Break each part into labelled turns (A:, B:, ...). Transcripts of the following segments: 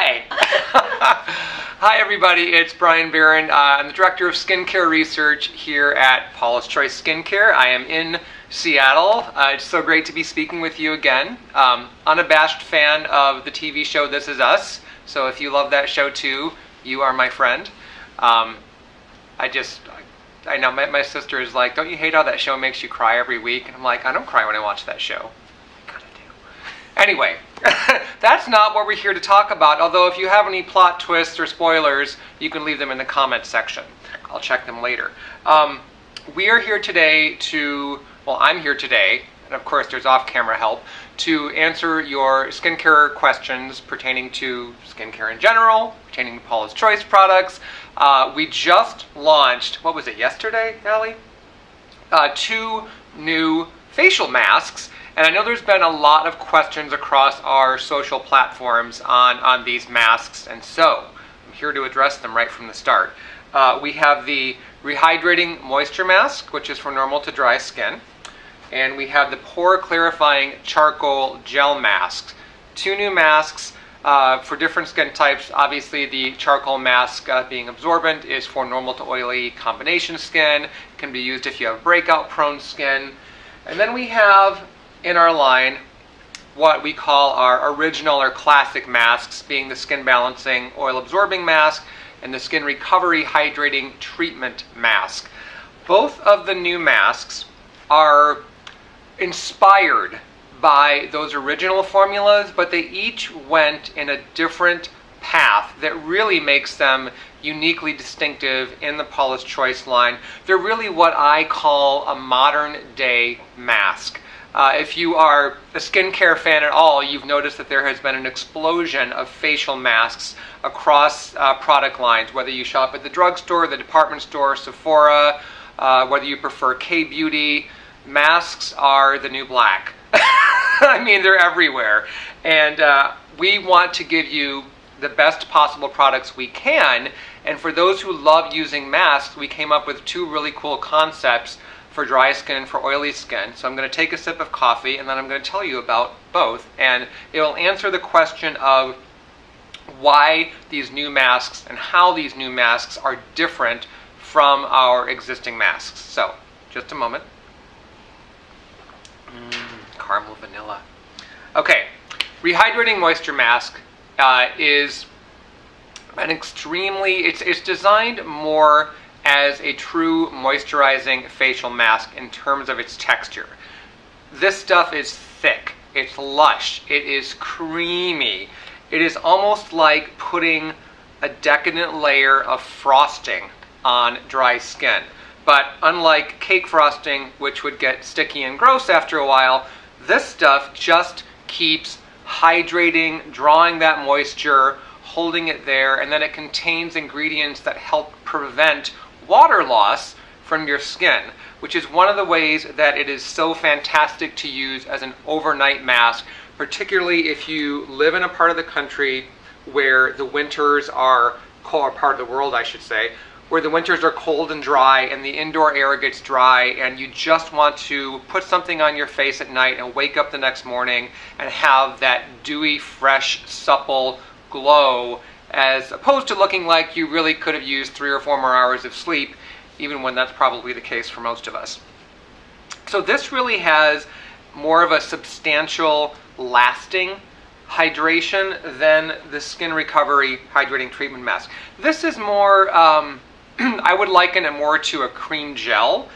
A: Hi! Hi everybody, it's Bryan. I'm the Director of Skincare Research here at Paula's Choice Skincare. I am in Seattle. It's so great to be speaking with you again. Unabashed fan of the TV show This Is Us, so if you love that show too, you are my friend. I know my sister is like, don't you hate how that show makes you cry every week? And I'm like, I don't cry when I watch that show. I kinda do. Anyway, that's not what we're here to talk about, although if you have any plot twists or spoilers, you can leave them in the comments section. I'll check them later. We are here today I'm here today, and of course there's off-camera help, to answer your skincare questions pertaining to skincare in general, pertaining to Paula's Choice products. We just launched, what was it, yesterday, Allie? 2 new facial masks. And I know there's been a lot of questions across our social platforms on these masks, and so I'm here to address them right from the start. We have the Rehydrating Moisture Mask, which is for normal to dry skin, and we have the Pore Clarifying Charcoal Gel Mask. 2 new masks for different skin types. Obviously, the charcoal mask being absorbent is for normal to oily combination skin. It can be used if you have breakout-prone skin. And then we have in our line what we call our original or classic masks, being the skin balancing oil absorbing mask and the skin recovery hydrating treatment mask. Both of the new masks are inspired by those original formulas, but they each went in a different path that really makes them uniquely distinctive in the Paula's Choice line. They're really what I call a modern day mask. If you are a skincare fan at all, you've noticed that there has been an explosion of facial masks across product lines, whether you shop at the drugstore, the department store, Sephora, whether you prefer K-beauty. Masks are the new black. I mean, they're everywhere. And we want to give you the best possible products we can. And for those who love using masks, we came up with 2 really cool concepts for dry skin and for oily skin. So I'm going to take a sip of coffee and then I'm going to tell you about both. And it will answer the question of why these new masks and how these new masks are different from our existing masks. So, just a moment. Caramel vanilla. Okay, Rehydrating Moisture Mask is an it's designed more as a true moisturizing facial mask in terms of its texture. This stuff is thick, it's lush, it is creamy. It is almost like putting a decadent layer of frosting on dry skin. But unlike cake frosting, which would get sticky and gross after a while, this stuff just keeps hydrating, drawing that moisture, holding it there, and then it contains ingredients that help prevent water loss from your skin, which is one of the ways that it is so fantastic to use as an overnight mask, particularly if you live in a part of the country where the winters are cold, or part of the world I should say, where the winters are cold and dry and the indoor air gets dry, and you just want to put something on your face at night and wake up the next morning and have that dewy, fresh, supple glow, as opposed to looking like you really could have used 3 or 4 more hours of sleep, even when that's probably the case for most of us. So this really has more of a substantial, lasting hydration than the Skin Recovery Hydrating Treatment Mask. This is more, I would liken it more to a cream gel.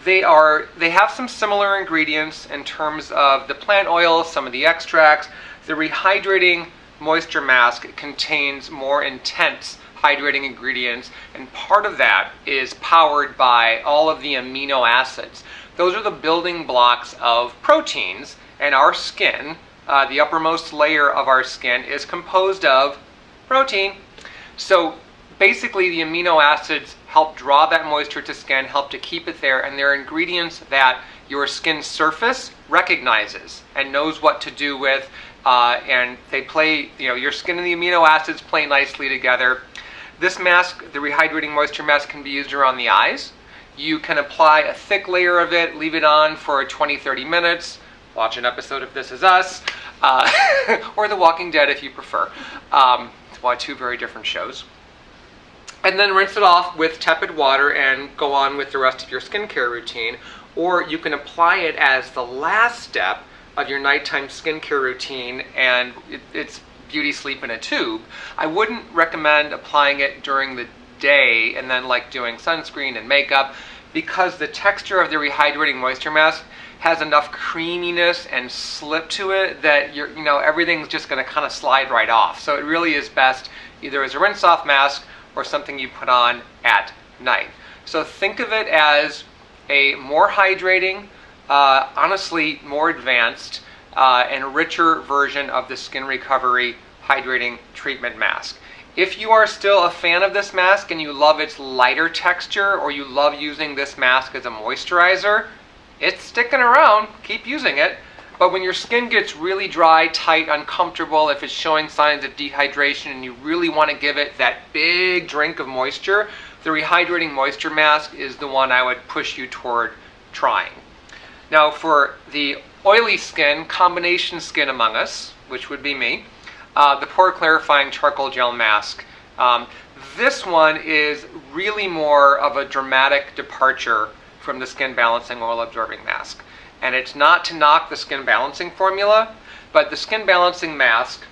A: They have some similar ingredients in terms of the plant oil, some of the extracts. The Rehydrating Moisture Mask contains more intense hydrating ingredients, and part of that is powered by all of the amino acids. Those are the building blocks of proteins, and our skin, the uppermost layer of our skin, is composed of protein. So basically the amino acids help draw that moisture to skin, help to keep it there, and they're ingredients that your skin surface recognizes and knows what to do with, and they play, your skin and the amino acids play nicely together. This mask, the Rehydrating Moisture Mask, can be used around the eyes. You can apply a thick layer of it, leave it on for 20-30 minutes, watch an episode of This Is Us, or The Walking Dead if you prefer. why two very different shows. And then rinse it off with tepid water and go on with the rest of your skincare routine. Or you can apply it as the last step of your nighttime skincare routine, and it's beauty sleep in a tube. I wouldn't recommend applying it during the day and then like doing sunscreen and makeup, because the texture of the Rehydrating Moisture Mask has enough creaminess and slip to it that everything's just going to kind of slide right off. So it really is best either as a rinse off mask or something you put on at night. So think of it as a more hydrating, honestly more advanced and richer version of the Skin Recovery Hydrating Treatment Mask. If you are still a fan of this mask and you love its lighter texture, or you love using this mask as a moisturizer, it's sticking around, keep using it. But when your skin gets really dry, tight, uncomfortable, if it's showing signs of dehydration and you really want to give it that big drink of moisture, the Rehydrating Moisture Mask is the one I would push you toward trying. Now for the oily skin, combination skin among us, which would be me, the Pore Clarifying Charcoal Gel Mask. This one is really more of a dramatic departure from the Skin Balancing Oil Absorbing Mask. And it's not to knock the Skin Balancing formula, but the Skin Balancing Mask,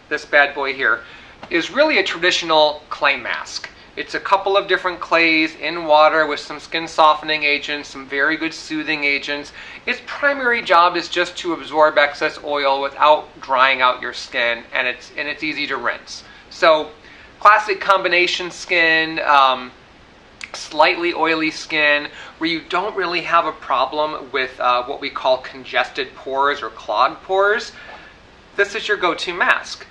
A: this bad boy here, is really a traditional clay mask. It's a couple of different clays in water with some skin softening agents, some very good soothing agents. Its primary job is just to absorb excess oil without drying out your skin, and it's easy to rinse. So classic combination skin, slightly oily skin, where you don't really have a problem with what we call congested pores or clogged pores, this is your go-to mask.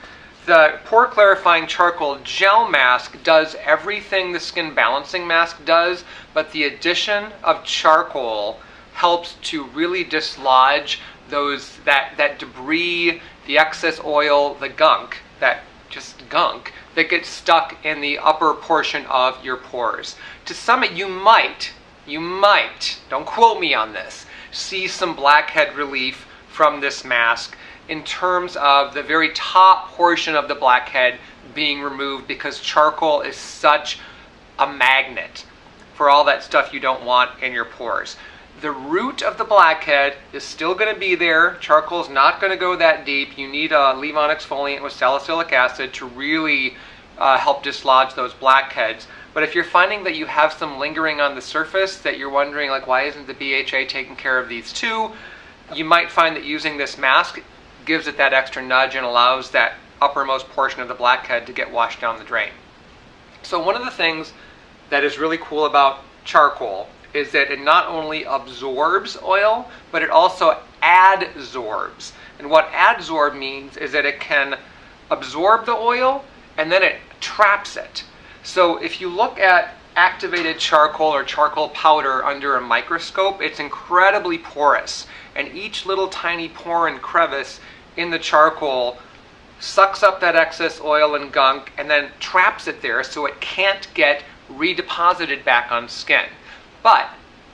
A: The Pore Clarifying Charcoal Gel Mask does everything the Skin Balancing Mask does, but the addition of charcoal helps to really dislodge that debris, the excess oil, the gunk, that gets stuck in the upper portion of your pores. To some, you might, don't quote me on this, see some blackhead relief from this mask in terms of the very top portion of the blackhead being removed, because charcoal is such a magnet for all that stuff you don't want in your pores. The root of the blackhead is still going to be there. Charcoal's not going to go that deep. You need a leave-on exfoliant with salicylic acid to really help dislodge those blackheads. But if you're finding that you have some lingering on the surface, that you're wondering, like, why isn't the BHA taking care of these too, you might find that using this mask gives it that extra nudge and allows that uppermost portion of the blackhead to get washed down the drain. So one of the things that is really cool about charcoal is that it not only absorbs oil, but it also adsorbs. And what adsorb means is that it can absorb the oil and then it traps it. So if you look at activated charcoal or charcoal powder under a microscope, it's incredibly porous. And each little tiny pore and crevice in the charcoal sucks up that excess oil and gunk and then traps it there so it can't get redeposited back on skin. But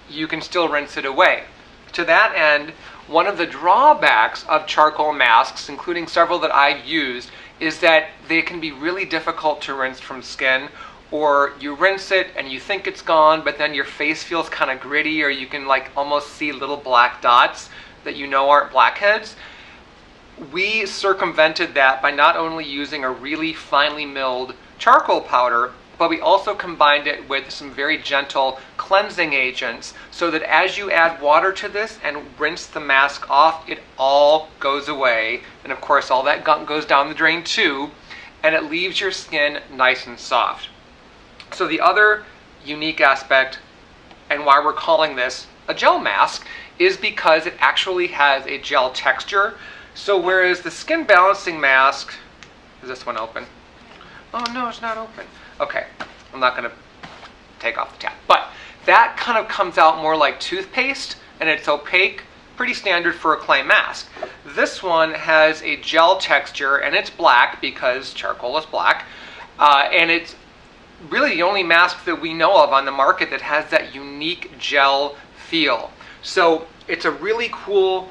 A: you can still rinse it away. To that end, one of the drawbacks of charcoal masks, including several that I've used, is that they can be really difficult to rinse from skin, or you rinse it and you think it's gone, but then your face feels kind of gritty, or you can like almost see little black dots that you know aren't blackheads. We circumvented that by not only using a really finely milled charcoal powder, but we also combined it with some very gentle cleansing agents, so that as you add water to this and rinse the mask off, it all goes away. And of course, all that gunk goes down the drain too, and it leaves your skin nice and soft. So the other unique aspect, and why we're calling this a gel mask, is because it actually has a gel texture. So whereas the Skin Balancing Mask, is this one open? Oh no, it's not open. Okay, I'm not going to take off the tap. But that kind of comes out more like toothpaste, and it's opaque, pretty standard for a clay mask. This one has a gel texture, and it's black because charcoal is black, and it's really the only mask that we know of on the market that has that unique gel feel. So it's a really cool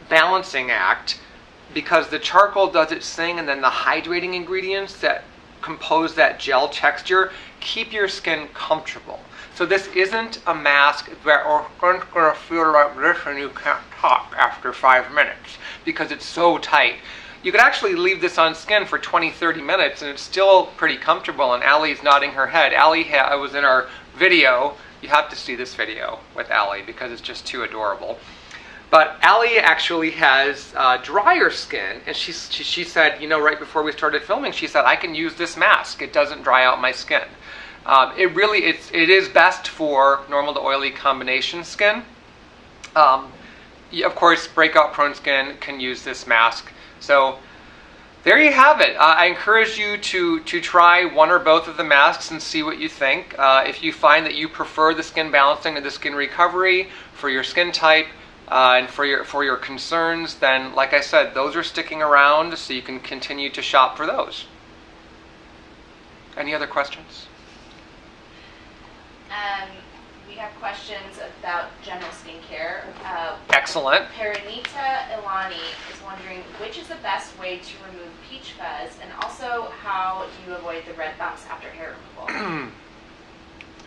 A: balancing act because the charcoal does its thing, and then the hydrating ingredients that compose that gel texture keep your skin comfortable. So this isn't a mask that are going to feel like this and you can't talk after 5 minutes because it's so tight. You could actually leave this on skin for 20-30 minutes and it's still pretty comfortable, and Allie's nodding her head. Allie was in our video. You have to see this video with Allie because it's just too adorable. But Allie actually has drier skin, and she said, you know, right before we started filming, she said, I can use this mask. It doesn't dry out my skin. It is best for normal to oily combination skin. Of course, breakout prone skin can use this mask. So there you have it. I encourage you to try one or both of the masks and see what you think. If you find that you prefer the skin balancing or the skin recovery for your skin type, and for your concerns, then like I said, those are sticking around, so you can continue to shop for those. Any other questions?
B: We have questions about general skincare.
A: Excellent.
B: Paranita Ilani is wondering which is the best way to remove peach fuzz, and also how do you avoid the red bumps after hair removal?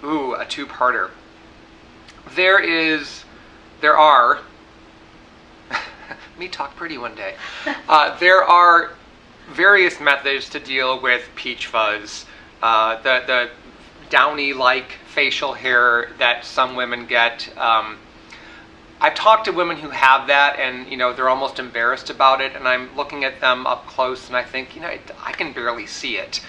A: Ooh, a two-parter. There are me talk pretty one day. There are various methods to deal with peach fuzz. The downy-like facial hair that some women get. I've talked to women who have that, and you know, they're almost embarrassed about it, and I'm looking at them up close and I think, you know, I can barely see it.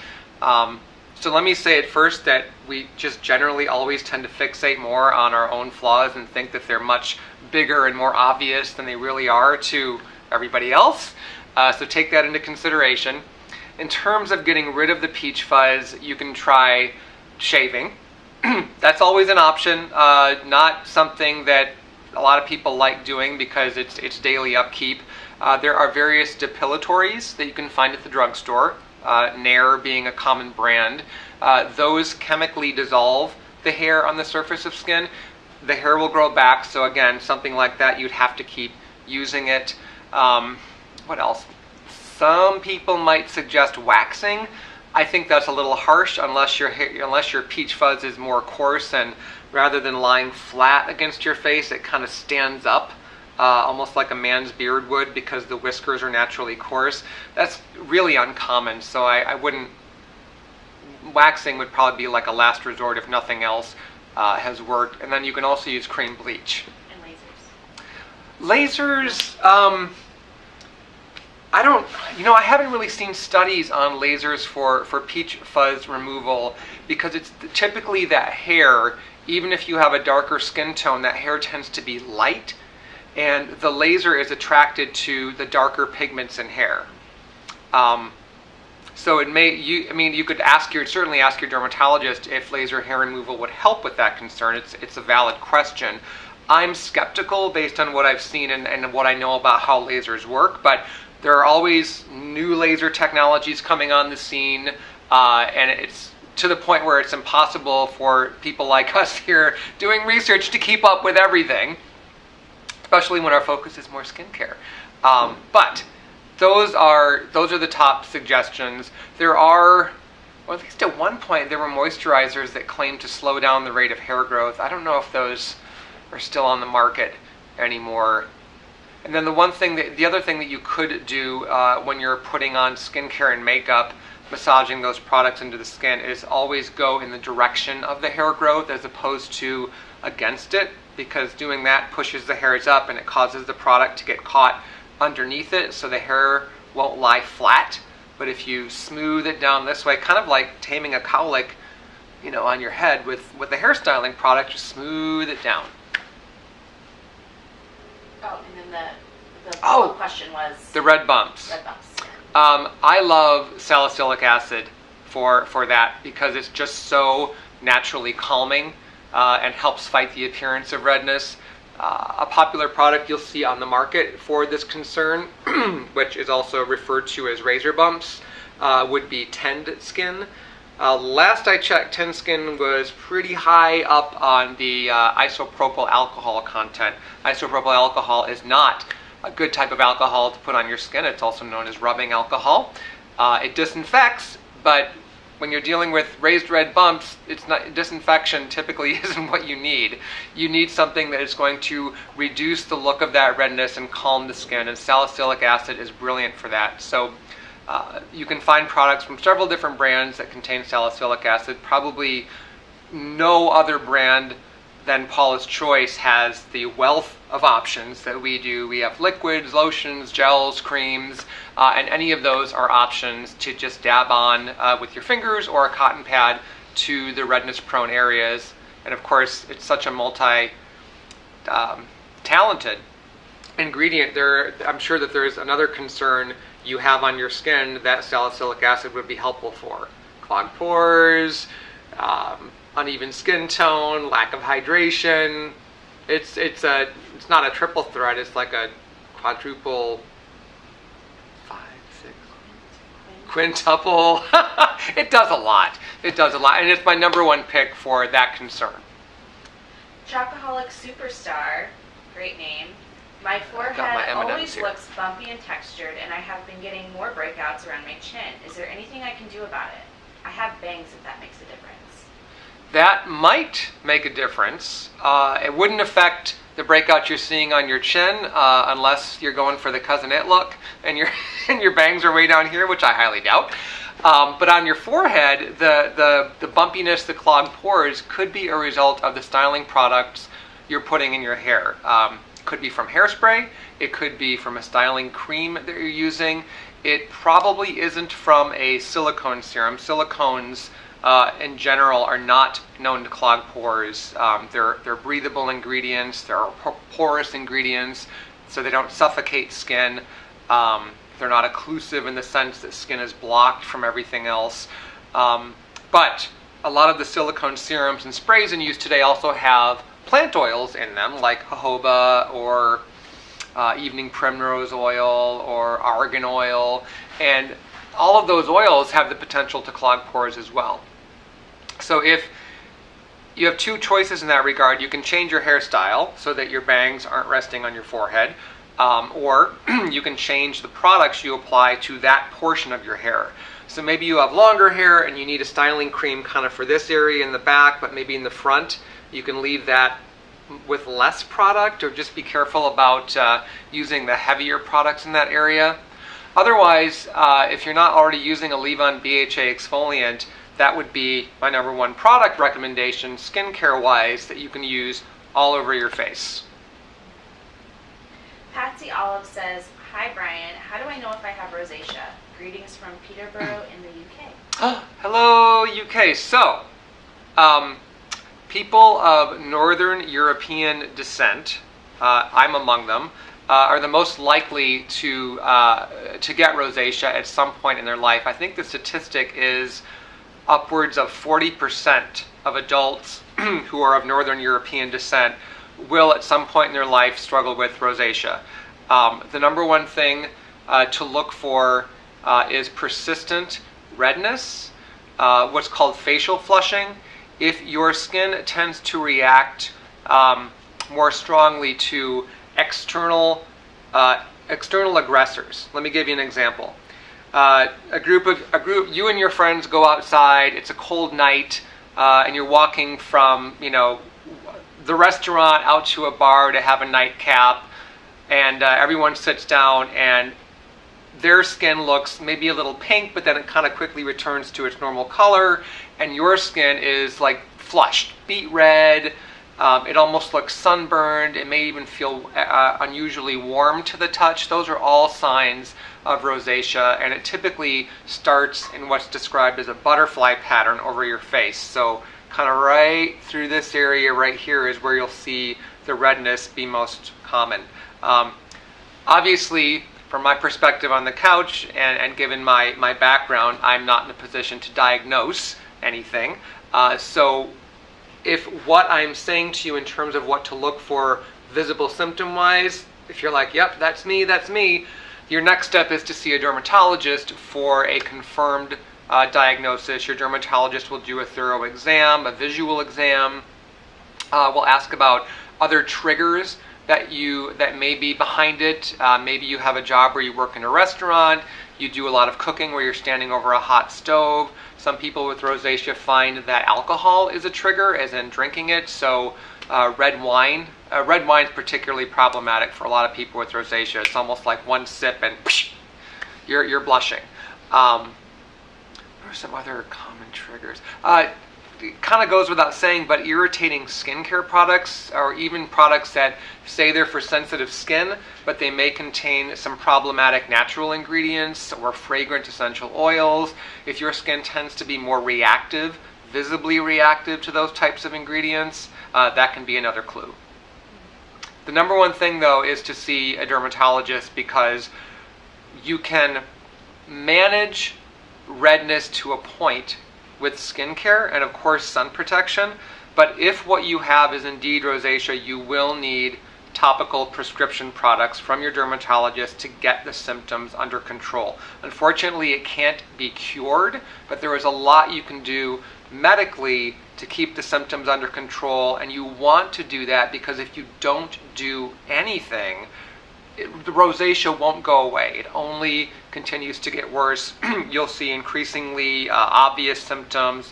A: So let me say at first that we just generally always tend to fixate more on our own flaws and think that they're much bigger and more obvious than they really are to everybody else. So take that into consideration. In terms of getting rid of the peach fuzz, you can try shaving. That's always an option, not something that a lot of people like doing because it's daily upkeep. There are various depilatories that you can find at the drugstore, Nair being a common brand. Those chemically dissolve the hair on the surface of skin. The hair will grow back, so again, something like that, you'd have to keep using it. What else? Some people might suggest waxing. I think that's a little harsh unless your peach fuzz is more coarse, and rather than lying flat against your face, it kind of stands up, almost like a man's beard would, because the whiskers are naturally coarse. That's really uncommon, so I wouldn't. Waxing would probably be like a last resort if nothing else has worked. And then you can also use cream bleach.
B: And lasers?
A: Lasers, I haven't really seen studies on lasers for peach fuzz removal, because it's typically that hair, even if you have a darker skin tone, that hair tends to be light, and the laser is attracted to the darker pigments in hair. So you could certainly ask your dermatologist if laser hair removal would help with that concern. It's a valid question. I'm skeptical based on what I've seen and what I know about how lasers work, but there are always new laser technologies coming on the scene, and it's to the point where it's impossible for people like us here doing research to keep up with everything, especially when our focus is more skincare. But those are the top suggestions. There are, or at least at one point, there were moisturizers that claimed to slow down the rate of hair growth. I don't know if those are still on the market anymore. And then the other thing that you could do when you're putting on skincare and makeup, massaging those products into the skin, is always go in the direction of the hair growth as opposed to against it, because doing that pushes the hairs up and it causes the product to get caught underneath it, so the hair won't lie flat. But if you smooth it down this way, kind of like taming a cowlick, on your head with the hairstyling product, just smooth it down.
B: Oh, and then the question was
A: the red bumps.
B: Red bumps.
A: I love salicylic acid for that, because it's just so naturally calming and helps fight the appearance of redness. A popular product you'll see on the market for this concern, which is also referred to as razor bumps, would be Tend Skin. Last I checked, Tend Skin was pretty high up on the isopropyl alcohol content. Isopropyl alcohol is not a good type of alcohol to put on your skin. It's also known as rubbing alcohol. It disinfects, but when you're dealing with raised red bumps, disinfection typically isn't what you need. You need something that is going to reduce the look of that redness and calm the skin, and salicylic acid is brilliant for that. So you can find products from several different brands that contain salicylic acid. Probably no other brand than Paula's Choice has the wealth of options that we do. We have liquids, lotions, gels, creams, and any of those are options to just dab on with your fingers or a cotton pad to the redness prone areas. And of course, it's such a multi-talented ingredient. I'm sure that there's another concern you have on your skin that salicylic acid would be helpful for. Clogged pores, uneven skin tone, lack of hydration. It's not a triple threat, it's like a quadruple, 5, 6, quintuple. It does a lot. It does a lot, and it's my #1 pick for that concern.
B: Chocoholic Superstar, great name. My forehead always looks bumpy and textured, and I have been getting more breakouts around my chin. Is there anything I can do about it? I have bangs, if that makes a difference.
A: That might make a difference. It wouldn't affect the breakout you're seeing on your chin unless you're going for the cousin it look and your bangs are way down here, which I highly doubt. But on your forehead, the bumpiness, the clogged pores could be a result of the styling products you're putting in your hair. Could be from hairspray. It could be from a styling cream that you're using. It probably isn't from a silicone serum. Silicones in general are not known to clog pores. They're breathable ingredients, they're porous ingredients, so they don't suffocate skin. They're not occlusive in the sense that skin is blocked from everything else. But a lot of the silicone serums and sprays in use today also have plant oils in them, like jojoba or evening primrose oil or argan oil, and all of those oils have the potential to clog pores as well. So if you have two choices in that regard, you can change your hairstyle so that your bangs aren't resting on your forehead, or you can change the products you apply to that portion of your hair. So maybe you have longer hair and you need a styling cream kind of for this area in the back, but maybe in the front you can leave that with less product, or just be careful about using the heavier products in that area. Otherwise, if you're not already using a leave-on BHA exfoliant, that would be my #1 product recommendation, skincare-wise, that you can use all over your face.
B: Patsy Olive says, "Hi Bryan, how do I know if I have rosacea? Greetings from Peterborough in the UK."
A: Hello, UK. So, people of Northern European descent, I'm among them, are the most likely to get rosacea at some point in their life. I think the statistic is upwards of 40% of adults who are of Northern European descent will at some point in their life struggle with rosacea. The #1 thing to look for is persistent redness, what's called facial flushing. If your skin tends to react more strongly to external aggressors. Let me give you an example. You and your friends go outside, it's a cold night, and you're walking from, the restaurant out to a bar to have a nightcap, and everyone sits down and their skin looks maybe a little pink, but then it kind of quickly returns to its normal color, and your skin is like flushed, beet red. It almost looks sunburned. It may even feel unusually warm to the touch. Those are all signs of rosacea, and it typically starts in what's described as a butterfly pattern over your face. So kind of right through this area right here is where you'll see the redness be most common. Obviously, from my perspective on the couch and given my background, I'm not in a position to diagnose anything. So if what I'm saying to you in terms of what to look for visible symptom-wise, if you're like, yep, that's me, your next step is to see a dermatologist for a confirmed diagnosis. Your dermatologist will do a thorough exam, a visual exam. We'll ask about other triggers that may be behind it. Maybe you have a job where you work in a restaurant, you do a lot of cooking where you're standing over a hot stove. Some people with rosacea find that alcohol is a trigger, as in drinking it. So red wine is particularly problematic for a lot of people with rosacea. It's almost like one sip and you're blushing. What are some other common triggers? It kind of goes without saying, but irritating skincare products, or even products that say they're for sensitive skin, but they may contain some problematic natural ingredients or fragrant essential oils. If your skin tends to be more reactive, visibly reactive to those types of ingredients, that can be another clue. The number one thing, though, is to see a dermatologist, because you can manage redness to a point with skincare and of course sun protection, but if what you have is indeed rosacea, you will need topical prescription products from your dermatologist to get the symptoms under control. Unfortunately, it can't be cured, but there is a lot you can do medically to keep the symptoms under control, and you want to do that, because if you don't do anything, the rosacea won't go away. It only continues to get worse. You'll see increasingly obvious symptoms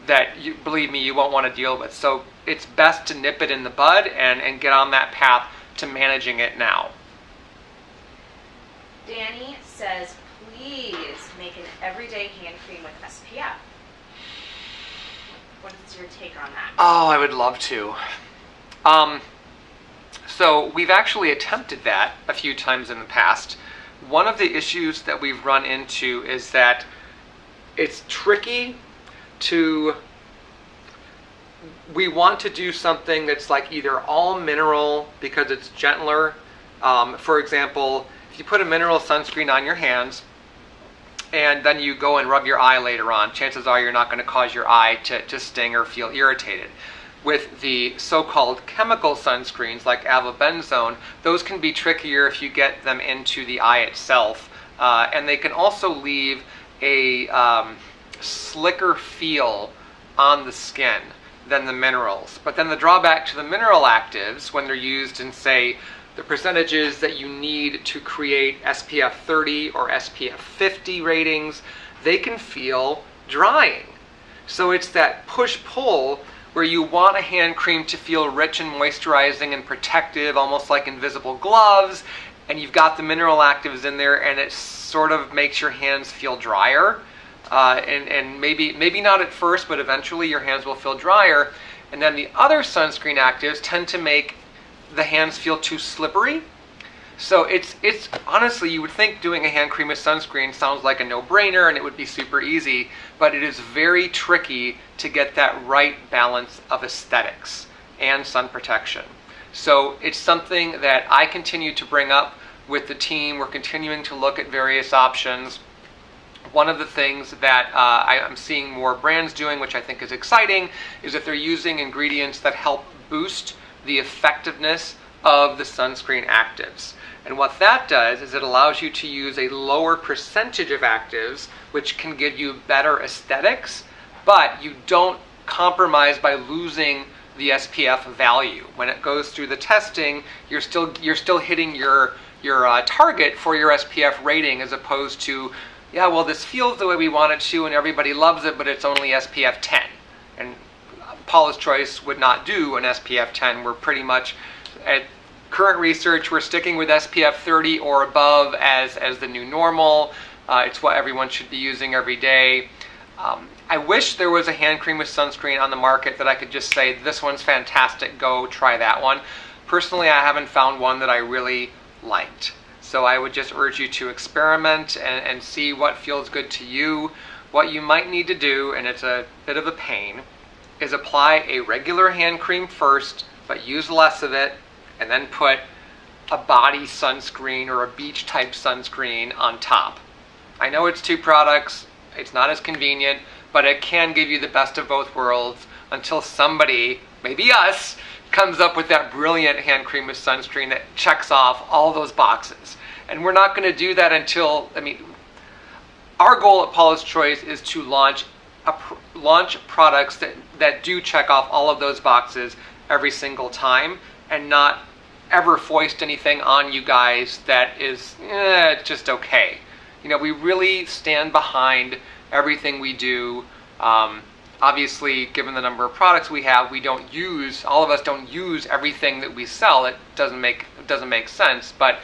A: that, believe me, you won't want to deal with. So it's best to nip it in the bud and get on that path to managing it now.
B: Danny says, please make an everyday hand cream with SPF. What is your take on that?
A: Oh, I would love to. So we've actually attempted that a few times in the past. One of the issues that we've run into is that it's tricky to, we want to do something that's like either all mineral because it's gentler. For example, if you put a mineral sunscreen on your hands and then you go and rub your eye later on, chances are you're not going to cause your eye to sting or feel irritated. With the so-called chemical sunscreens like avobenzone, those can be trickier if you get them into the eye itself. And they can also leave a slicker feel on the skin than the minerals. But then the drawback to the mineral actives, when they're used in, say, the percentages that you need to create SPF 30 or SPF 50 ratings, they can feel drying. So it's that push-pull where you want a hand cream to feel rich and moisturizing and protective, almost like invisible gloves, and you've got the mineral actives in there, and it sort of makes your hands feel drier. And maybe not at first, but eventually your hands will feel drier. And then the other sunscreen actives tend to make the hands feel too slippery. So it's honestly, you would think doing a hand cream with sunscreen sounds like a no-brainer and it would be super easy, but it is very tricky to get that right balance of aesthetics and sun protection. So it's something that I continue to bring up with the team. We're continuing to look at various options. One of the things that I'm seeing more brands doing, which I think is exciting, is that they're using ingredients that help boost the effectiveness of the sunscreen actives. And what that does is it allows you to use a lower percentage of actives, which can give you better aesthetics, but you don't compromise by losing the SPF value. When it goes through the testing, you're still hitting your target for your SPF rating, as opposed to, yeah, well, this feels the way we want it to and everybody loves it, but it's only SPF 10. And Paula's Choice would not do an SPF 10. We're pretty much, at current research, we're sticking with SPF 30 or above as the new normal. It's what everyone should be using every day. I wish there was a hand cream with sunscreen on the market that I could just say, this one's fantastic, go try that one. Personally, I haven't found one that I really liked. So I would just urge you to experiment and see what feels good to you. What you might need to do, and it's a bit of a pain, is apply a regular hand cream first, but use less of it, and then put a body sunscreen or a beach type sunscreen on top. I know it's two products, it's not as convenient, but it can give you the best of both worlds until somebody, maybe us, comes up with that brilliant hand cream with sunscreen that checks off all those boxes. And we're not going to do that until, our goal at Paula's Choice is to launch products that do check off all of those boxes every single time, and not ever foist anything on you guys that is just okay. You know, we really stand behind everything we do. Obviously, given the number of products we have, all of us don't use everything that we sell. It doesn't make sense, but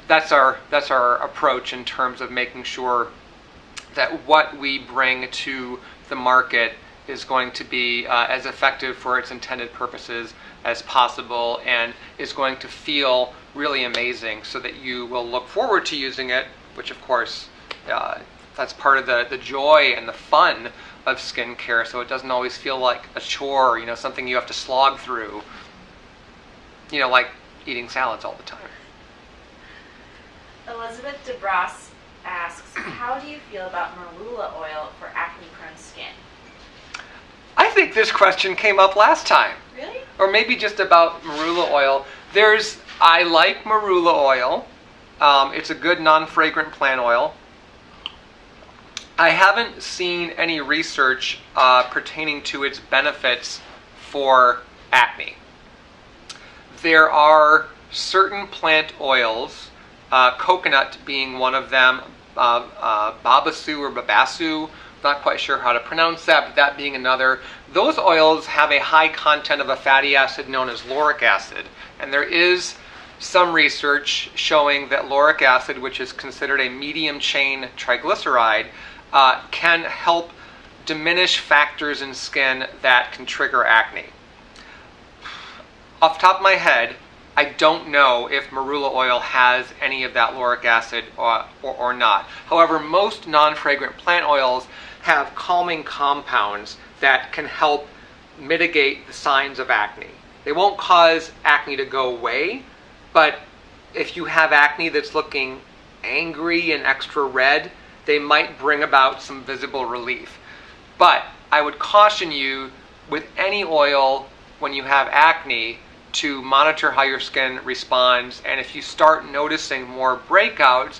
A: that's our approach in terms of making sure that what we bring to the market is going to be as effective for its intended purposes as possible, and is going to feel really amazing so that you will look forward to using it, which of course that's part of the joy and the fun of skincare, so it doesn't always feel like a chore, you know, something you have to slog through, you know, like eating salads all the time.
B: Elizabeth DeBras asks, how do you feel about Marula oil for acne-prone skin?
A: I think this question came up last time.
B: Really?
A: Or maybe just about Marula oil. I like Marula oil. It's a good non-fragrant plant oil. I haven't seen any research pertaining to its benefits for acne. There are certain plant oils, coconut being one of them, babasu or babasu, not quite sure how to pronounce that, but that being another. Those oils have a high content of a fatty acid known as lauric acid, and there is some research showing that lauric acid, which is considered a medium chain triglyceride, can help diminish factors in skin that can trigger acne. Off the top of my head, I don't know if Marula oil has any of that lauric acid or not. However, most non-fragrant plant oils have calming compounds that can help mitigate the signs of acne. They won't cause acne to go away, but if you have acne that's looking angry and extra red, they might bring about some visible relief. But I would caution you with any oil when you have acne to monitor how your skin responds, and if you start noticing more breakouts,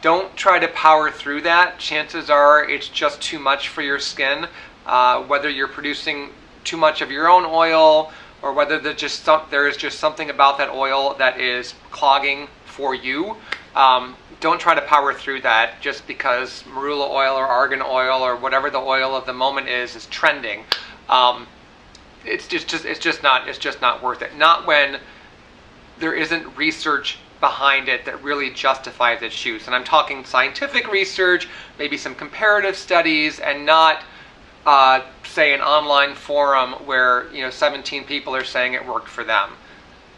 A: don't try to power through that. Chances are it's just too much for your skin, whether you're producing too much of your own oil or whether there is just something about that oil that is clogging for you. Don't try to power through that just because Marula oil or argan oil or whatever the oil of the moment is trending. It's just not worth it. Not when there isn't research behind it that really justifies its use. And I'm talking scientific research, maybe some comparative studies, and not say an online forum where 17 people are saying it worked for them.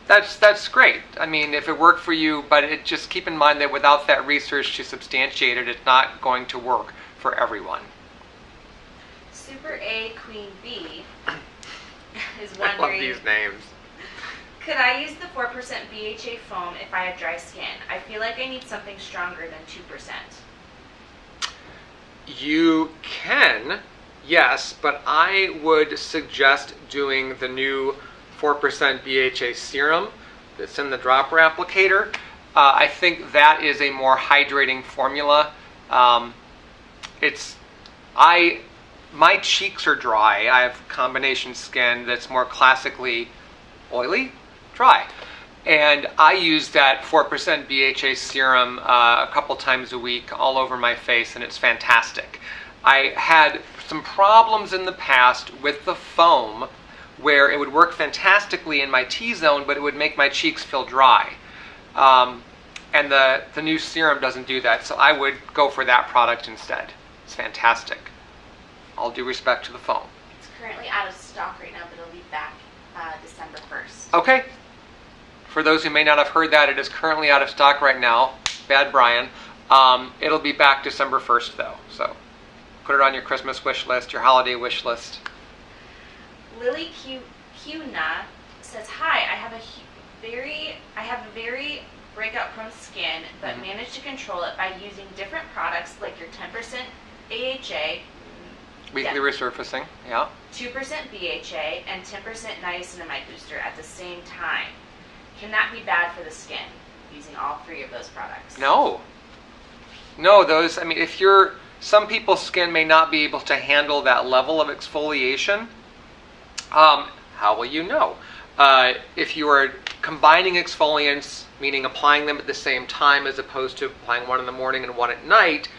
A: That's great. I mean, if it worked for you, but just keep in mind that without that research to substantiate it, it's not going to work for everyone.
B: Super A Queen B is wondering,
A: I love these names.
B: Could I use the 4% BHA foam if I have dry skin? I feel like I need something stronger than 2%.
A: You can, yes, but I would suggest doing the new 4% BHA serum that's in the dropper applicator. I think that is a more hydrating formula. My cheeks are dry. I have combination skin that's more classically oily, dry. And I use that 4% BHA serum a couple times a week all over my face, and it's fantastic. I had some problems in the past with the foam where it would work fantastically in my T-zone, but it would make my cheeks feel dry. And the new serum doesn't do that, so I would go for that product instead. It's fantastic. All due respect to the foam.
B: It's currently out of stock right now, but it'll be back December 1st.
A: Okay. For those who may not have heard that, it is currently out of stock right now. Bad Bryan. It'll be back December 1st though, so put it on your Christmas wish list, your holiday wish list.
B: Lily Cuna says, "Hi, I have a very breakout prone skin, but managed to control it by using different products like your 10% AHA,
A: Weekly resurfacing, yeah.
B: 2% BHA, and 10% niacinamide booster at the same time. Can that be bad for the skin, using all three of those products?"
A: No, some people's skin may not be able to handle that level of exfoliation. How will you know? If you are combining exfoliants, meaning applying them at the same time as opposed to applying one in the morning and one at night,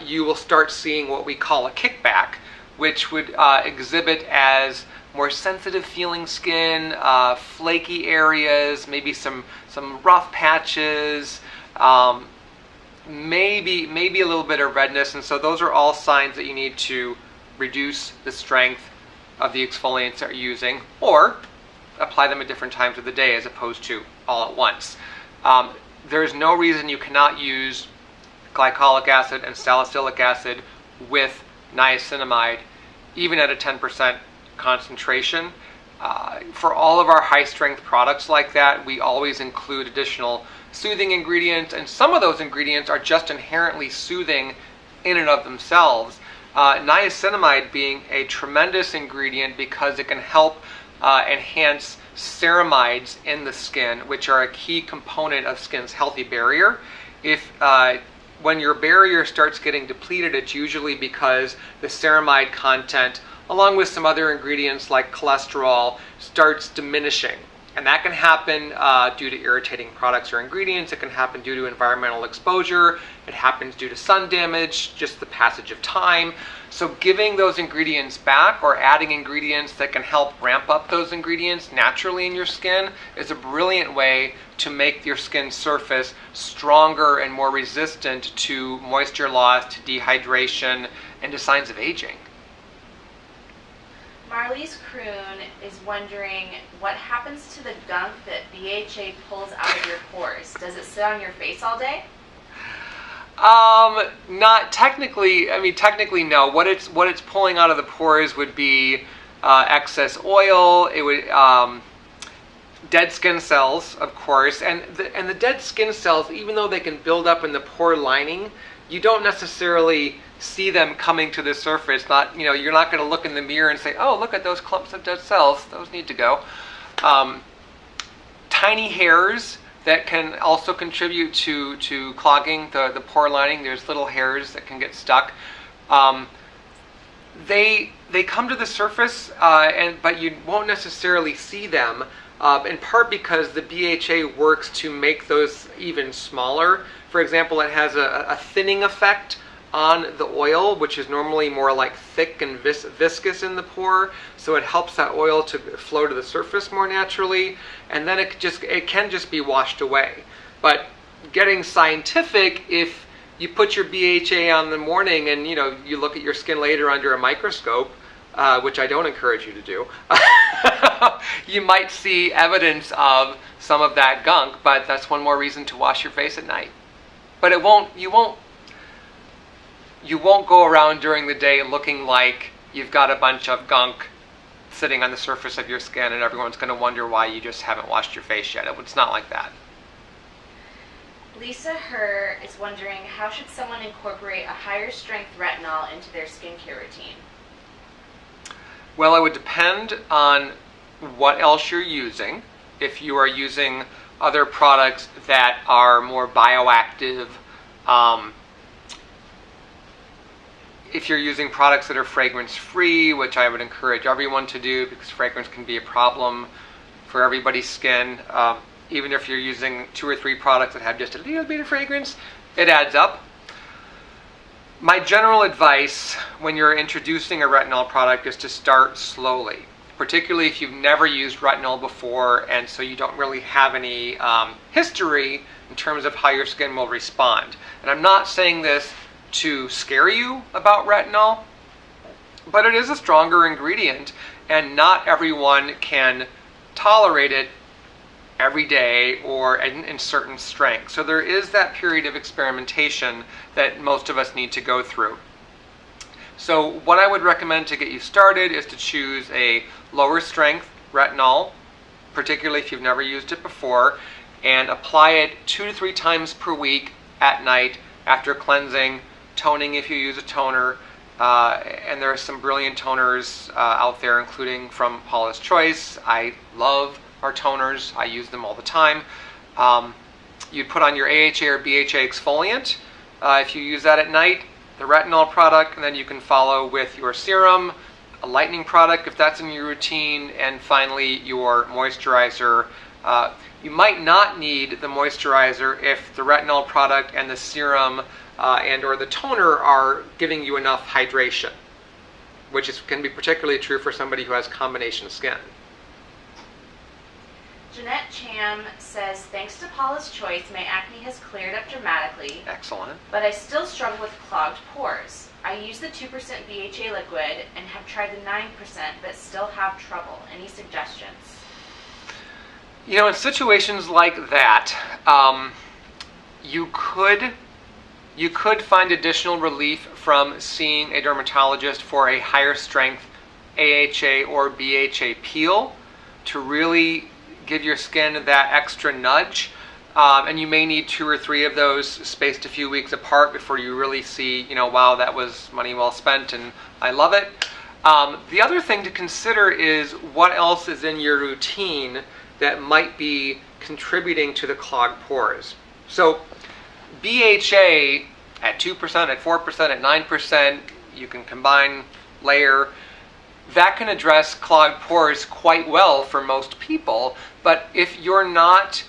A: you will start seeing what we call a kickback, which would exhibit as more sensitive feeling skin, flaky areas, maybe some rough patches, maybe a little bit of redness. And so those are all signs that you need to reduce the strength of the exfoliants that you're using, or apply them at different times of the day as opposed to all at once. There's no reason you cannot use glycolic acid and salicylic acid with niacinamide, even at a 10% concentration. For all of our high strength products like that, we always include additional soothing ingredients, and some of those ingredients are just inherently soothing in and of themselves. Niacinamide being a tremendous ingredient because it can help enhance ceramides in the skin, which are a key component of skin's healthy barrier. When your barrier starts getting depleted, it's usually because the ceramide content, along with some other ingredients like cholesterol, starts diminishing. And that can happen due to irritating products or ingredients. It can happen due to environmental exposure. It happens due to sun damage, just the passage of time. So giving those ingredients back or adding ingredients that can help ramp up those ingredients naturally in your skin is a brilliant way to make your skin surface stronger and more resistant to moisture loss, to dehydration, and to signs of aging.
B: Marlies Kroon is wondering what happens to the gunk that BHA pulls out of your pores. Does it sit on your face all day?
A: Not technically. I mean, technically no. What it's pulling out of the pores would be excess oil. It would dead skin cells, of course, and the dead skin cells, even though they can build up in the pore lining, you don't necessarily see them coming to the surface. You're not going to look in the mirror and say, "Oh, look at those clumps of dead cells. Those need to go." Tiny hairs that can also contribute to clogging the pore lining. There's little hairs that can get stuck. They come to the surface, but you won't necessarily see them. In part because the BHA works to make those even smaller. For example, it has a thinning effect on the oil, which is normally more like thick and viscous in the pore, so it helps that oil to flow to the surface more naturally, and then it can just be washed away. But getting scientific, if you put your BHA on in the morning and you look at your skin later under a microscope, which I don't encourage you to do, you might see evidence of some of that gunk, but that's one more reason to wash your face at night. But you won't go around during the day looking like you've got a bunch of gunk sitting on the surface of your skin and everyone's going to wonder why you just haven't washed your face yet. It's not like that.
B: Lisa Herr is wondering, how should someone incorporate a higher strength retinol into their skincare routine?
A: Well, it would depend on what else you're using. If you are using other products that are more bioactive, if you're using products that are fragrance-free, which I would encourage everyone to do because fragrance can be a problem for everybody's skin, even if you're using 2 or 3 products that have just a little bit of fragrance, it adds up. My general advice when you're introducing a retinol product is to start slowly, particularly if you've never used retinol before and so you don't really have any history in terms of how your skin will respond. And I'm not saying this to scare you about retinol, but it is a stronger ingredient and not everyone can tolerate it every day or in certain strengths. So there is that period of experimentation that most of us need to go through. So what I would recommend to get you started is to choose a lower strength retinol, particularly if you've never used it before, and apply it 2 to 3 times per week at night after cleansing, toning if you use a toner, and there are some brilliant toners out there, including from Paula's Choice. I love our toners. I use them all the time. You'd put on your AHA or BHA exfoliant if you use that at night, the retinol product, and then you can follow with your serum a lightening product if that's in your routine, and finally your moisturizer. You might not need the moisturizer if the retinol product and the serum and or the toner are giving you enough hydration, which can be particularly true for somebody who has combination skin.
B: Jeanette Cham says, thanks to Paula's choice, my acne has cleared up dramatically.
A: Excellent.
B: But I still struggle with clogged pores. I use the 2% BHA liquid and have tried the 9%, but still have trouble. Any suggestions?
A: You know, in situations like that, you could find additional relief from seeing a dermatologist for a higher strength AHA or BHA peel to really give your skin that extra nudge. And you may need 2 or 3 of those spaced a few weeks apart before you really see, you know, wow, that was money well spent and I love it. The other thing to consider is what else is in your routine that might be contributing to the clogged pores. So BHA at 2%, at 4%, at 9%, you can combine, layer. That can address clogged pores quite well for most people, but if you're not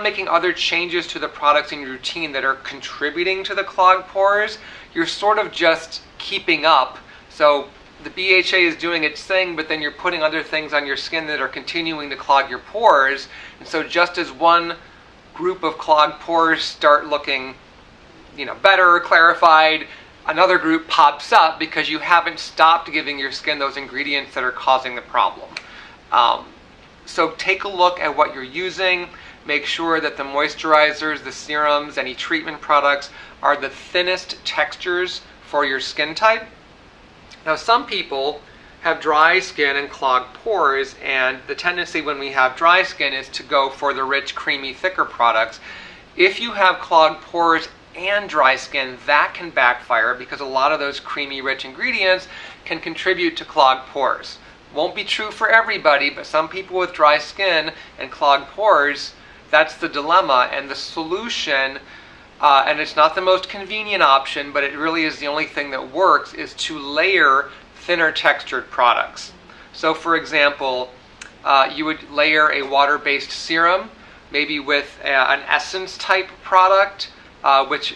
A: making other changes to the products in your routine that are contributing to the clogged pores, you're sort of just keeping up. So the BHA is doing its thing, but then you're putting other things on your skin that are continuing to clog your pores. And so just as one group of clogged pores start looking, you know, better, clarified, another group pops up because you haven't stopped giving your skin those ingredients that are causing the problem. So take a look at what you're using. Make sure that the moisturizers, the serums, any treatment products are the thinnest textures for your skin type. Now, some people have dry skin and clogged pores, and the tendency when we have dry skin is to go for the rich, creamy, thicker products. If you have clogged pores and dry skin, that can backfire because a lot of those creamy, rich ingredients can contribute to clogged pores. Won't be true for everybody, but some people with dry skin and clogged pores, that's the dilemma. And the solution, and it's not the most convenient option, but it really is the only thing that works, is to layer thinner textured products. So for example, you would layer a water-based serum, maybe with an essence type product, which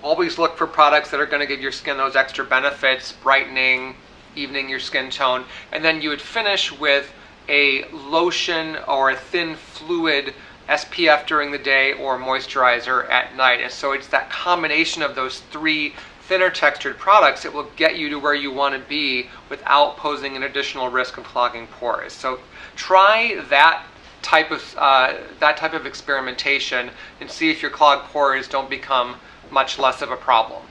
A: always look for products that are going to give your skin those extra benefits, brightening, evening your skin tone, and then you would finish with a lotion or a thin fluid SPF during the day or moisturizer at night. And so it's that combination of those 3 thinner textured products that will get you to where you want to be without posing an additional risk of clogging pores. So try that type of experimentation and see if your clogged pores don't become much less of a problem.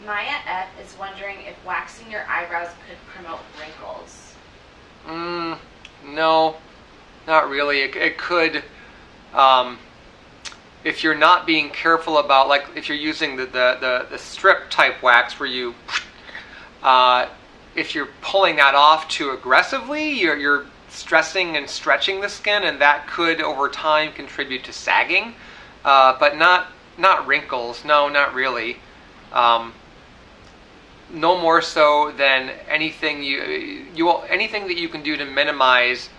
B: Maya F is wondering if waxing your eyebrows could promote wrinkles.
A: No, not really. It could, if you're not being careful about, like if you're using the strip type wax where you, if you're pulling that off too aggressively, you're stressing and stretching the skin, and that could over time contribute to sagging, but not wrinkles. No, not really. No more so than anything anything that you can do to minimize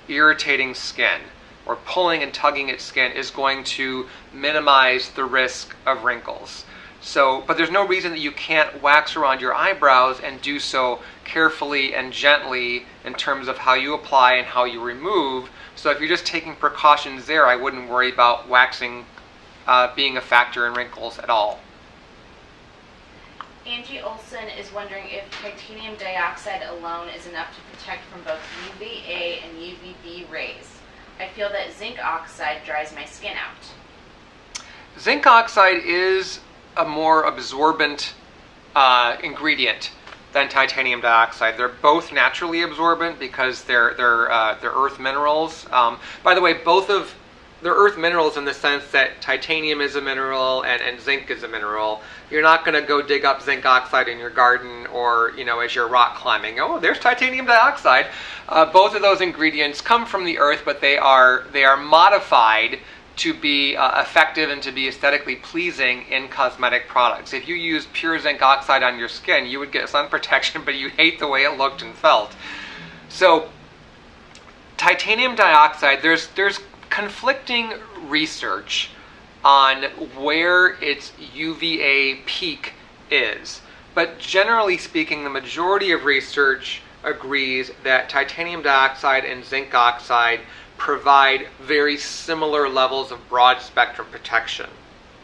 A: irritating skin or pulling and tugging at skin is going to minimize the risk of wrinkles. So, but there's no reason that you can't wax around your eyebrows and do so carefully and gently in terms of how you apply and how you remove. So if you're just taking precautions there, I wouldn't worry about waxing being a factor in wrinkles at all.
B: Angie Olson is wondering if titanium dioxide alone is enough to protect from both UVA and UVB rays. I feel that zinc oxide dries my skin out.
A: Zinc oxide is a more absorbent ingredient than titanium dioxide. They're both naturally absorbent because they're earth minerals. By the way, they're earth minerals in the sense that titanium is a mineral and zinc is a mineral. You're not going to go dig up zinc oxide in your garden or, you know, as you're rock climbing. Oh, there's titanium dioxide. Both of those ingredients come from the earth, but they are modified to be effective and to be aesthetically pleasing in cosmetic products. If you use pure zinc oxide on your skin, you would get sun protection, but you hate the way it looked and felt. So titanium dioxide, there's conflicting research on where its UVA peak is. But generally speaking, the majority of research agrees that titanium dioxide and zinc oxide provide very similar levels of broad spectrum protection.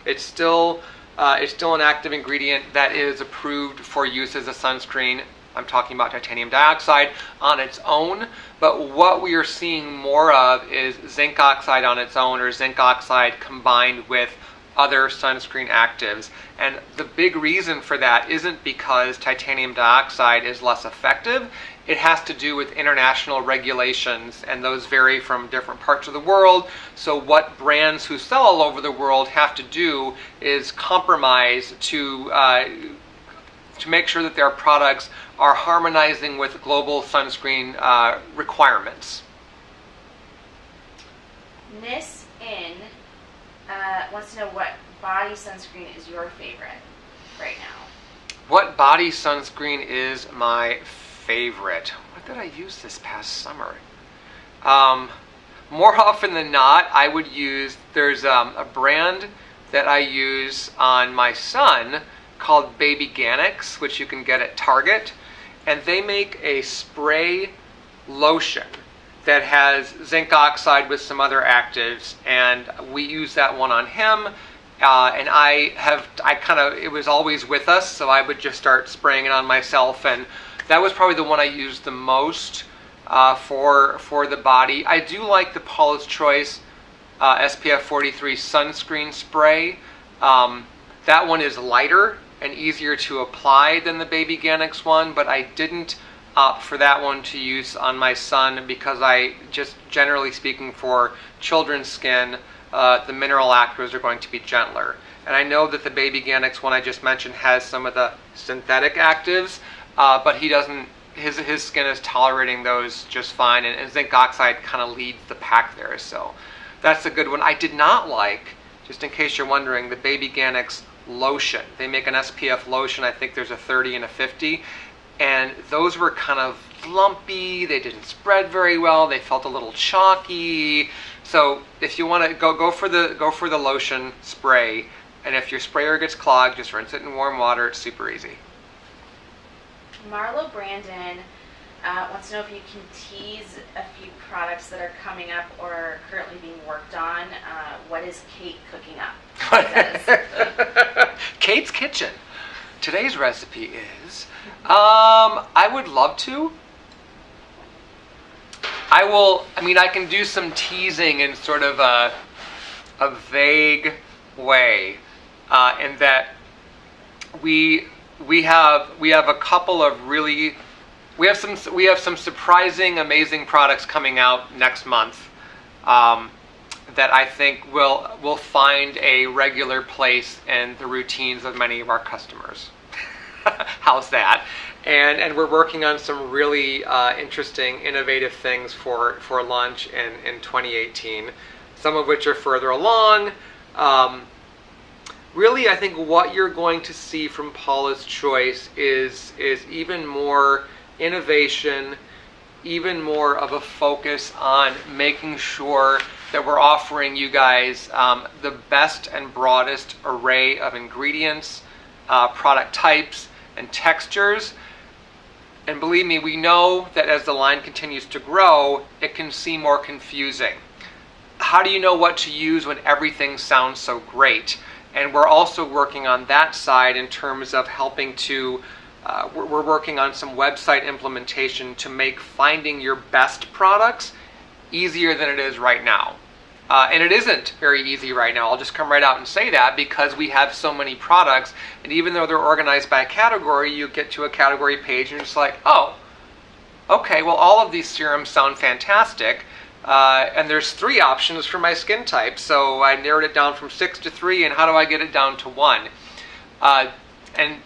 A: It's still an active ingredient that is approved for use as a sunscreen. I'm talking about titanium dioxide on its own, but what we are seeing more of is zinc oxide on its own, or zinc oxide combined with other sunscreen actives. And the big reason for that isn't because titanium dioxide is less effective. It has to do with international regulations, and those vary from different parts of the world. So what brands who sell all over the world have to do is compromise to make sure that their products are harmonizing with global sunscreen requirements.
B: Nis In wants to know what body sunscreen is your favorite right now.
A: What body sunscreen is my favorite? What did I use this past summer? More often than not, I would use, there's a brand that I use on my son called Baby Gimmicks, which you can get at Target, and they make a spray lotion that has zinc oxide with some other actives, and we use that one on him. And it was always with us, so I would just start spraying it on myself, and that was probably the one I used the most for the body. I do like the Paula's Choice SPF 43 sunscreen spray. That one is lighter and easier to apply than the Baby Gimmicks one, but I didn't opt for that one to use on my son because I just, generally speaking, for children's skin, the mineral actives are going to be gentler. And I know that the Baby Gimmicks one I just mentioned has some of the synthetic actives, but he doesn't, his skin is tolerating those just fine, and zinc oxide kind of leads the pack there, so that's a good one. I did not like, just in case you're wondering, the Baby Gimmicks lotion. They make an SPF lotion, I think there's a 30 and a 50, and those were kind of lumpy, they didn't spread very well, they felt a little chalky. So if you want to go for the lotion spray, and if your sprayer gets clogged, just rinse it in warm water. It's super easy.
B: Marlo Brandon wants to know if you can tease a few products that are coming up or are currently being worked on. What is Kate cooking up?
A: Kate's Kitchen. Today's recipe is, I would love to. I can do some teasing in sort of a vague way, in that we have a couple of really, we have some surprising, amazing products coming out next month that I think will find a regular place in the routines of many of our customers. How's that? And we're working on some really interesting, innovative things for launch in 2018, some of which are further along. Really, I think what you're going to see from Paula's Choice is even more innovation, even more of a focus on making sure that we're offering you guys the best and broadest array of ingredients, product types, and textures. And believe me, we know that as the line continues to grow, it can seem more confusing. How do you know what to use when everything sounds so great? And we're also working on that side in terms of helping to, we're working on some website implementation to make finding your best products easier than it is right now. And it isn't very easy right now. I'll just come right out and say that, because we have so many products, and even though they're organized by category, you get to a category page and you're just like, oh, okay, well, all of these serums sound fantastic, and there's 3 options for my skin type, so I narrowed it down from 6 to 3, and how do I get it down to 1? And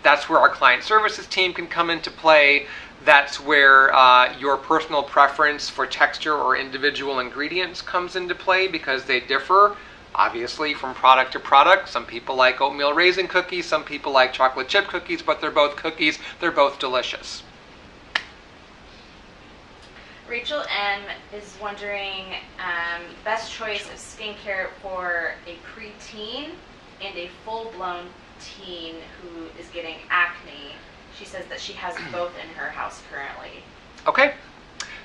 A: that's where our client services team can come into play. That's where your personal preference for texture or individual ingredients comes into play, because they differ obviously from product to product. Some people like oatmeal raisin cookies, some people like chocolate chip cookies, but they're both cookies, they're both delicious.
B: Rachel M. is wondering, best choice of skincare for a preteen and a full-blown teen who is getting acne. She says that she has both in her house currently.
A: Okay,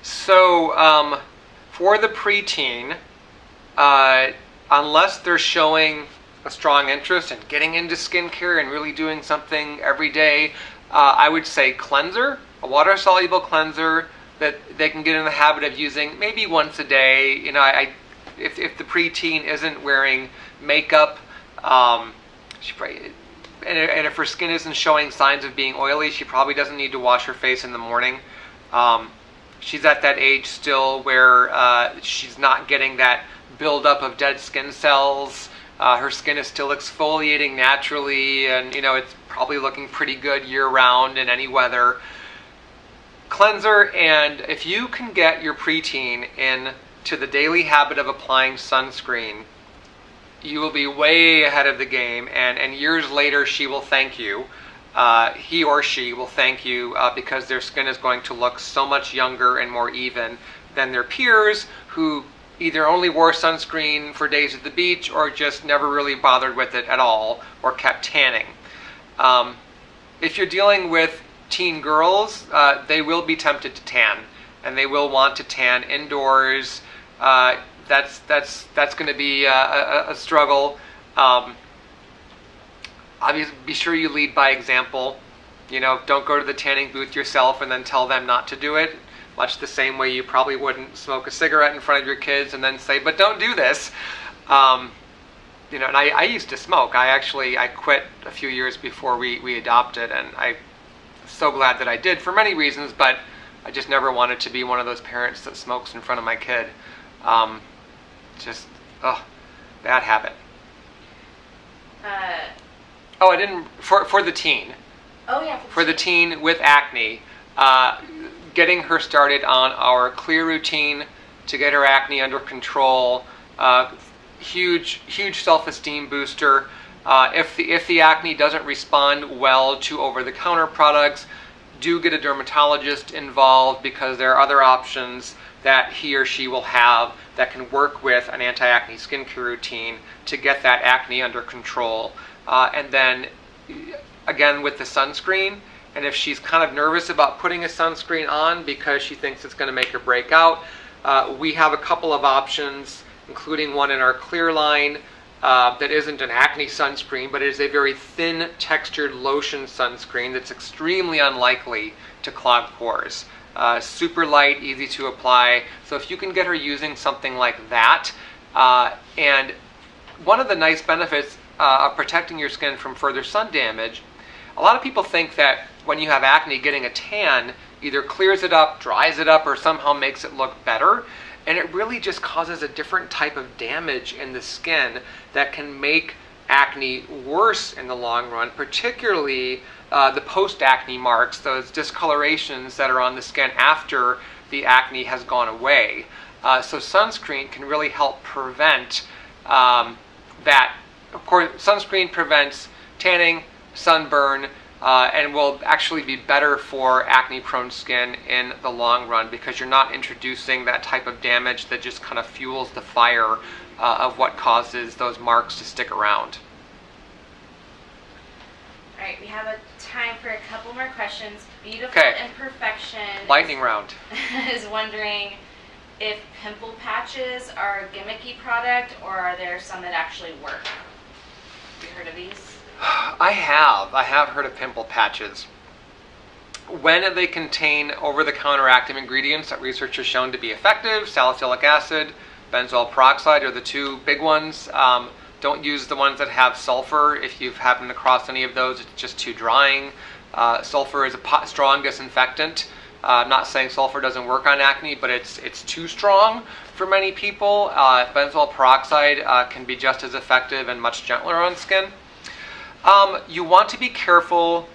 A: so for the preteen, unless they're showing a strong interest in getting into skincare and really doing something every day, I would say cleanser, a water-soluble cleanser that they can get in the habit of using maybe once a day. You know, if the preteen isn't wearing makeup, she probably, and if her skin isn't showing signs of being oily, she probably doesn't need to wash her face in the morning. She's at that age still where she's not getting that buildup of dead skin cells. Her skin is still exfoliating naturally, and you know, it's probably looking pretty good year-round in any weather. Cleanser, and if you can get your preteen into the daily habit of applying sunscreen, you will be way ahead of the game, and years later she will thank you. He or she will thank you because their skin is going to look so much younger and more even than their peers who either only wore sunscreen for days at the beach or just never really bothered with it at all or kept tanning. If you're dealing with teen girls, they will be tempted to tan, and they will want to tan indoors. That's going to be a struggle. Obviously, be sure you lead by example. You know, don't go to the tanning booth yourself and then tell them not to do it. Much the same way you probably wouldn't smoke a cigarette in front of your kids and then say, "But don't do this." You know, and I used to smoke. I quit a few years before we adopted, and I'm so glad that I did for many reasons. But I just never wanted to be one of those parents that smokes in front of my kid. Bad habit. I didn't, for the teen.
B: Oh yeah.
A: For the teen with acne, getting her started on our clear routine to get her acne under control. Huge self-esteem booster. If the acne doesn't respond well to over-the-counter products, do get a dermatologist involved, because there are other options that he or she will have that can work with an anti-acne skincare routine to get that acne under control. And then, again, with the sunscreen, and if she's kind of nervous about putting a sunscreen on because she thinks it's going to make her break out, we have a couple of options, including one in our clear line that isn't an acne sunscreen, but it is a very thin textured lotion sunscreen that's extremely unlikely to clog pores. Super light, easy to apply. So if you can get her using something like that, and one of the nice benefits of protecting your skin from further sun damage, a lot of people think that when you have acne, getting a tan either clears it up, dries it up, or somehow makes it look better. And it really just causes a different type of damage in the skin that can make acne worse in the long run, particularly the post-acne marks, those discolorations that are on the skin after the acne has gone away. So sunscreen can really help prevent that. Of course, sunscreen prevents tanning, sunburn, and will actually be better for acne-prone skin in the long run, because you're not introducing that type of damage that just kind of fuels the fire of what causes those marks to stick around.
B: All right, we have a time for a couple more questions. Beautiful Imperfection
A: Lightning round.
B: is wondering if pimple patches are a gimmicky product, or are there some that actually work? Have you heard of these?
A: I have heard of pimple patches. When they contain over-the-counter active ingredients that research has shown to be effective, salicylic acid, benzoyl peroxide are the two big ones. Don't use the ones that have sulfur. If you've happened across any of those, it's just too drying. Sulfur is a strong disinfectant. I'm not saying sulfur doesn't work on acne, but it's too strong for many people. Benzoyl peroxide can be just as effective and much gentler on skin. You want to be careful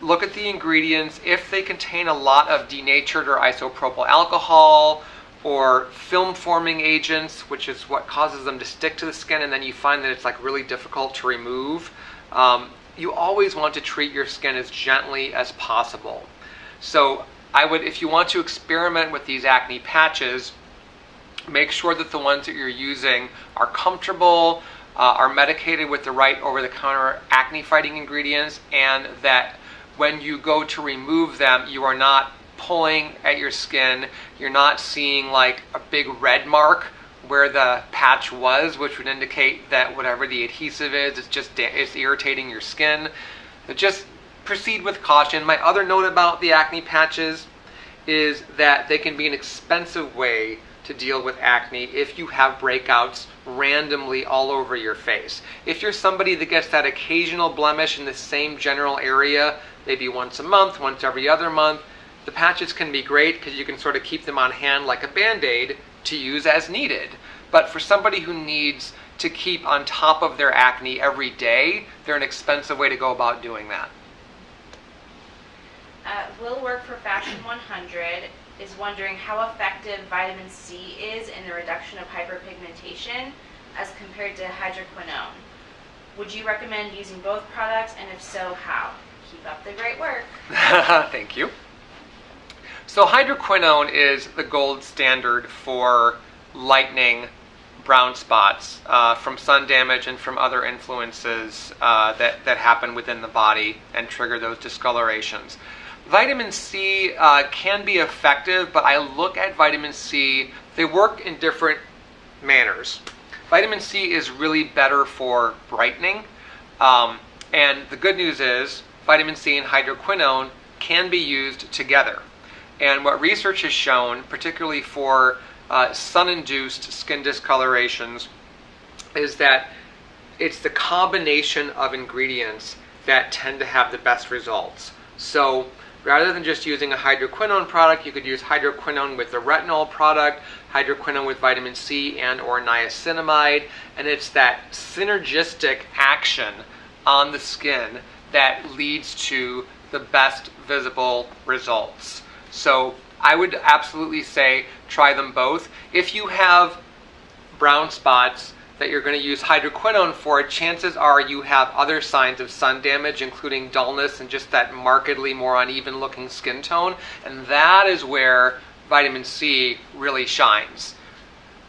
A: look at the ingredients. If they contain a lot of denatured or isopropyl alcohol or film forming agents, which is what causes them to stick to the skin, and then you find that it's like really difficult to remove, you always want to treat your skin as gently as possible. So I would, if you want to experiment with these acne patches, make sure that the ones that you're using are comfortable, are medicated with the right over-the-counter acne-fighting ingredients, and that when you go to remove them, you are not pulling at your skin. You're not seeing like a big red mark where the patch was, which would indicate that whatever the adhesive is, it's irritating your skin. So just proceed with caution. My other note about the acne patches is that they can be an expensive way to deal with acne if you have breakouts randomly all over your face. If you're somebody that gets that occasional blemish in the same general area, maybe once a month, once every other month, the patches can be great because you can sort of keep them on hand like a Band-Aid to use as needed. But for somebody who needs to keep on top of their acne every day, they're an expensive way to go about doing that.
B: Will Work for Fashion 100 is wondering how effective vitamin C is in the reduction of hyperpigmentation as compared to hydroquinone. Would you recommend using both products, and if so, how? Keep up the great work.
A: Thank you. So hydroquinone is the gold standard for lightening brown spots from sun damage and from other influences that happen within the body and trigger those discolorations. Vitamin C can be effective, but I look at vitamin C, they work in different manners. Vitamin C is really better for brightening, and the good news is vitamin C and hydroquinone can be used together. And what research has shown, particularly for sun-induced skin discolorations, is that it's the combination of ingredients that tend to have the best results. So rather than just using a hydroquinone product, you could use hydroquinone with the retinol product, hydroquinone with vitamin C and or niacinamide, and it's that synergistic action on the skin that leads to the best visible results. So I would absolutely say try them both. If you have brown spots that you're going to use hydroquinone for, chances are you have other signs of sun damage, including dullness and just that markedly more uneven looking skin tone, and that is where vitamin C really shines.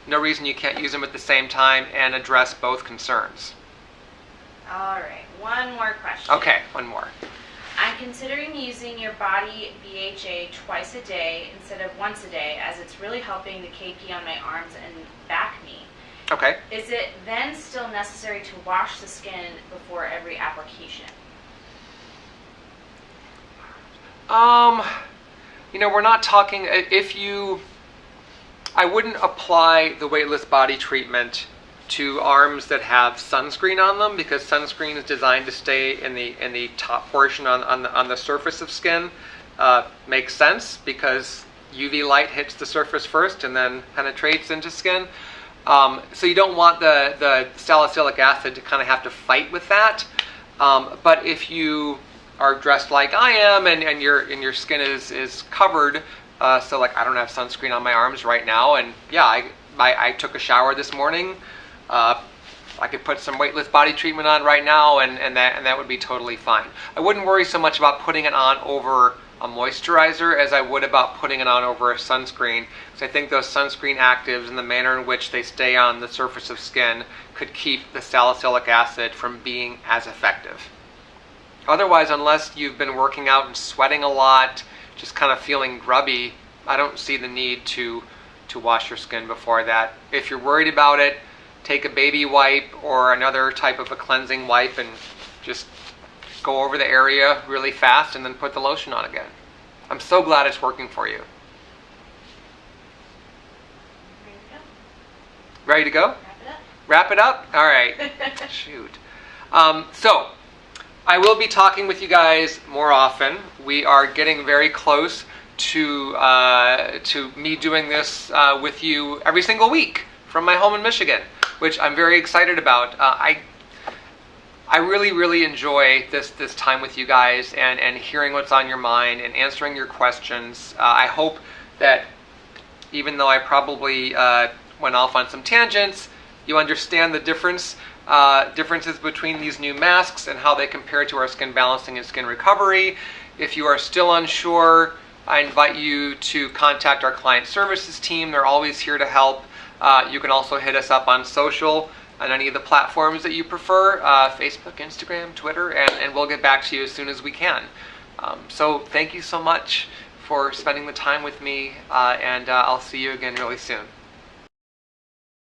A: No reason you can't use them at the same time and address both concerns.
B: All right, one more question.
A: Okay, one more.
B: I'm considering using your Body BHA twice a day instead of once a day, as it's really helping the KP on my arms and back knee.
A: Okay.
B: Is it then still necessary to wash the skin before every application?
A: You know, we're not talking, I wouldn't apply the weightless body treatment to arms that have sunscreen on them, because sunscreen is designed to stay in the top portion on the surface of skin. Makes sense because UV light hits the surface first and then penetrates into skin. So you don't want the salicylic acid to kind of have to fight with that. But if you are dressed like I am and your skin is covered, so like I don't have sunscreen on my arms right now, and yeah, I took a shower this morning. I could put some weightless body treatment on right now, and that would be totally fine. I wouldn't worry so much about putting it on over a moisturizer as I would about putting it on over a sunscreen, because I think those sunscreen actives and the manner in which they stay on the surface of skin could keep the salicylic acid from being as effective. Otherwise, unless you've been working out and sweating a lot, just kind of feeling grubby, I don't see the need to wash your skin before that. If you're worried about it, take a baby wipe or another type of a cleansing wipe and just go over the area really fast and then put the lotion on again. I'm so glad it's working for you. Ready to go?
B: Wrap it up.
A: Wrap it up? All right. Shoot. So I will be talking with you guys more often. We are getting very close to me doing this with you every single week from my home in Michigan, which I'm very excited about. I really enjoy this time with you guys and hearing what's on your mind and answering your questions. I hope that even though I probably went off on some tangents, you understand the differences between these new masks and how they compare to our skin balancing and skin recovery. If you are still unsure, I invite you to contact our client services team. They're always here to help. You can also hit us up on social on any of the platforms that you prefer, Facebook, Instagram, Twitter, and we'll get back to you as soon as we can. So thank you so much for spending the time with me, and I'll see you again really soon.